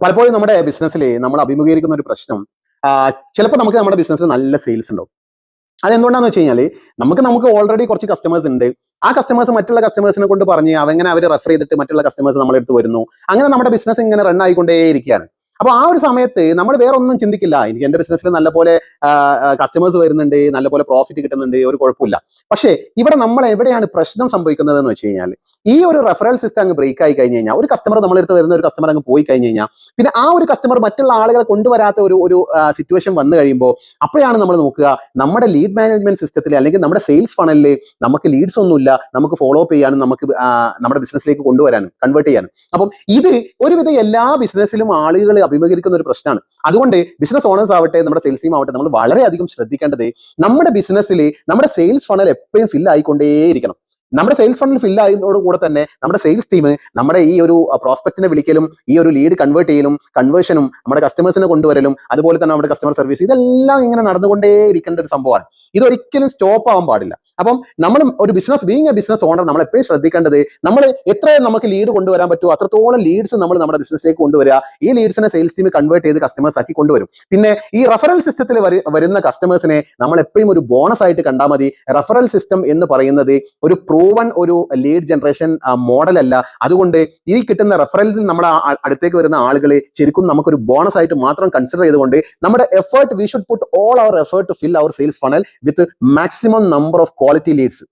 പലപ്പോഴും നമ്മുടെ ബിസിനസ്സിൽ നമ്മൾ അഭിമുഖീകരിക്കുന്ന ഒരു പ്രശ്നം, ചിലപ്പോൾ നമുക്ക് നമ്മുടെ ബിസിനസ്സിൽ നല്ല സെയിൽസ് ഉണ്ടാവും. അതെന്തുകൊണ്ടാന്ന് വെച്ച് കഴിഞ്ഞാൽ നമുക്ക് ഓൾറെഡി കുറച്ച് കസ്റ്റമേഴ്സ് ഉണ്ട്. ആ കസ്റ്റമേഴ്സ് മറ്റുള്ള കസ്റ്റമേഴ്സിനെ കൊണ്ട് പറഞ്ഞ് അവങ്ങനെ അവർ റെഫർ ചെയ്തിട്ട് മറ്റുള്ള കസ്റ്റമേഴ്സ് നമ്മുടെ അടുത്ത് വരുന്നു. അങ്ങനെ നമ്മുടെ ബിസിനസ് ഇങ്ങനെ റൺ ആയിക്കൊണ്ടേയിരിക്കുകയാണ്. അപ്പൊ ആ ഒരു സമയത്ത് നമ്മൾ വേറെ ഒന്നും ചിന്തിക്കില്ല. എനിക്ക് എന്റെ ബിസിനസ്സിൽ നല്ലപോലെ കസ്റ്റമേഴ്സ് വരുന്നുണ്ട്, നല്ലപോലെ പ്രോഫിറ്റ് കിട്ടുന്നുണ്ട്, ഒരു കുഴപ്പമില്ല. പക്ഷേ ഇവിടെ നമ്മൾ എവിടെയാണ് പ്രശ്നം സംഭവിക്കുന്നത് എന്ന് വെച്ച് കഴിഞ്ഞാൽ, ഈ ഒരു റെഫറൽ സിസ്റ്റം അങ്ങ് ബ്രേക്ക് ആയി കഴിഞ്ഞ് കഴിഞ്ഞാൽ, ഒരു കസ്റ്റമർ നമ്മളെടുത്ത് വരുന്ന ഒരു കസ്റ്റമർ അങ്ങ് പോയി കഴിഞ്ഞ് കഴിഞ്ഞാൽ, പിന്നെ ആ ഒരു കസ്റ്റമർ മറ്റുള്ള ആളുകളെ കൊണ്ടുവരാത്ത ഒരു സിറ്റുവേഷൻ വന്നു കഴിയുമ്പോൾ, അപ്പോഴാണ് നമ്മൾ നോക്കുക നമ്മുടെ ലീഡ് മാനേജ്മെന്റ് സിസ്റ്റത്തിൽ അല്ലെങ്കിൽ നമ്മുടെ സെയിൽസ് ഫണലിൽ നമുക്ക് ലീഡ്സ് ഒന്നുമില്ല, നമുക്ക് ഫോളോ അപ്പ് ചെയ്യാനും നമുക്ക് നമ്മുടെ ബിസിനസ്സിലേക്ക് കൊണ്ടുവരാനും കൺവേർട്ട് ചെയ്യാനും. അപ്പം ഇത് ഒരുവിധ എല്ലാ ബിസിനസ്സിലും ആളുകൾ അഭിമുഖീകരിക്കുന്ന ഒരു പ്രശ്നമാണ്. അതുകൊണ്ട് ബിസിനസ് ഓണേഴ്സ് ആവട്ടെ, നമ്മുടെ സെയിൽസ് ടീം ആവട്ടെ, നമ്മൾ വളരെയധികം ശ്രദ്ധിക്കേണ്ടത് നമ്മുടെ ബിസിനസ്സിൽ നമ്മുടെ സെയിൽസ് ഫണൽ എപ്പോഴും ഫിൽ ആയിക്കൊണ്ടേയിരിക്കണം. നമ്മുടെ സെയിൽസ് ഫണ്ടിൽ ഫിൽ ആയതോട് കൂടെ തന്നെ നമ്മുടെ സെയിൽസ് ടീം നമ്മുടെ ഈ ഒരു പ്രോസ്പെക്റ്റിനെ വിളിക്കലും, ഈ ഒരു ലീഡ് കൺവേർട്ട് ചെയ്യലും, കൺവേർഷനും, നമ്മുടെ കസ്റ്റമേഴ്സിനെ കൊണ്ടുവരലും, അതുപോലെ തന്നെ നമ്മുടെ കസ്റ്റമർ സർവീസ്, ഇതെല്ലാം ഇങ്ങനെ നടന്നുകൊണ്ടേ ഇരിക്കേണ്ട ഒരു സംഭവമാണ്. ഇതൊരിക്കലും സ്റ്റോപ്പ് ആവാൻ പാടില്ല. അപ്പം നമ്മൾ ഒരു ബീങ് എ ബിസിനസ് ഓണർ നമ്മൾ എപ്പോഴും ശ്രദ്ധിക്കേണ്ടത്, നമ്മൾ എത്ര നമുക്ക് ലീഡ് കൊണ്ടുവരാൻ പറ്റുമോ അത്രത്തോളം ലീഡ്സ് നമ്മൾ നമ്മുടെ ബിസിനസ്സിലേക്ക് കൊണ്ടുവരിക. ഈ ലീഡ്സിനെ സെയിൽസ് ടീം കൺവേർട്ട് ചെയ്ത് കസ്റ്റമേഴ്സ് ആക്കി കൊണ്ടുവരും. പിന്നെ ഈ റഫറൽ സിസ്റ്റത്തിൽ വരുന്ന കസ്റ്റമേഴ്സിനെ നമ്മൾ എപ്പോഴും ഒരു ബോണസ് ആയിട്ട് കണ്ടാൽ മതി. റഫറൽ സിസ്റ്റം എന്ന് പറയുന്നത് ഒരു പ്രൂവൺ ഒരു ലീഡ് ജനറേഷൻ മോഡൽ അല്ല. അതുകൊണ്ട് ഈ കിട്ടുന്ന റെഫറൻസിൽ നമ്മുടെ അടുത്തേക്ക് വരുന്ന ആളുകളെ ശരിക്കും നമുക്കൊരു ബോണസ് ആയിട്ട് മാത്രം കൺസിഡർ ചെയ്തുകൊണ്ട് നമ്മുടെ effort, we should put all our effort to fill our sales funnel with maximum number of quality leads.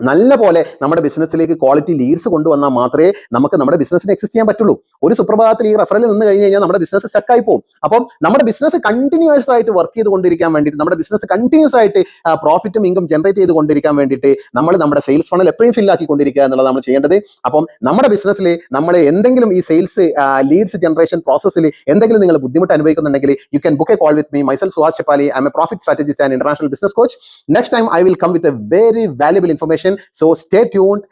നല്ല പോലെ നമ്മുടെ ബിസിനസ്സിലേക്ക് ക്വാളിറ്റി ലീഡ്സ് കൊണ്ടുവന്നാൽ മാത്രമേ നമുക്ക് നമ്മുടെ ബിസിനസ്സിന് എക്സിസ്റ്റ് ചെയ്യാൻ പറ്റുള്ളൂ. ഒരു സുപ്രഭാതത്തിൽ ഈ റെഫറൽ നിന്ന് കഴിഞ്ഞ് കഴിഞ്ഞാൽ നമ്മുടെ ബിസിനസ് സ്റ്റക്കായി പോകും. അപ്പം നമ്മുടെ ബിസിനസ് കണ്ടിന്യൂസ് ആയിട്ട് വർക്ക് ചെയ്തുകൊണ്ടിരിക്കാൻ വേണ്ടിയിട്ട്, നമ്മുടെ ബിസിനസ് കണ്ടിന്യൂസ് ആയിട്ട് പ്രോഫിറ്റും ഇൻകം ജനറേറ്റ് ചെയ്തുകൊണ്ടിരിക്കാൻ വേണ്ടിയിട്ട് നമ്മൾ നമ്മുടെ സെയിൽസ് ഫണൽ എപ്പോഴും ഫിൽ ആക്കിക്കൊണ്ടിരിക്കുക എന്നുള്ളത് നമ്മൾ ചെയ്യേണ്ടത്. അപ്പം നമ്മുടെ ബിസിനസ്സിൽ നമ്മൾ എന്തെങ്കിലും ഈ സെയിൽസ് ലീഡ്സ് ജനറേഷൻ പ്രോസസ്സിൽ എന്തെങ്കിലും നിങ്ങൾ ബുദ്ധിമുട്ട് അനുഭവിക്കുന്നുണ്ടെങ്കിൽ, you can book a call with me. Myself Suhas Cheppali. I am a profit strategist and international business coach. Next time I will come with a very valuable information. So stay tuned.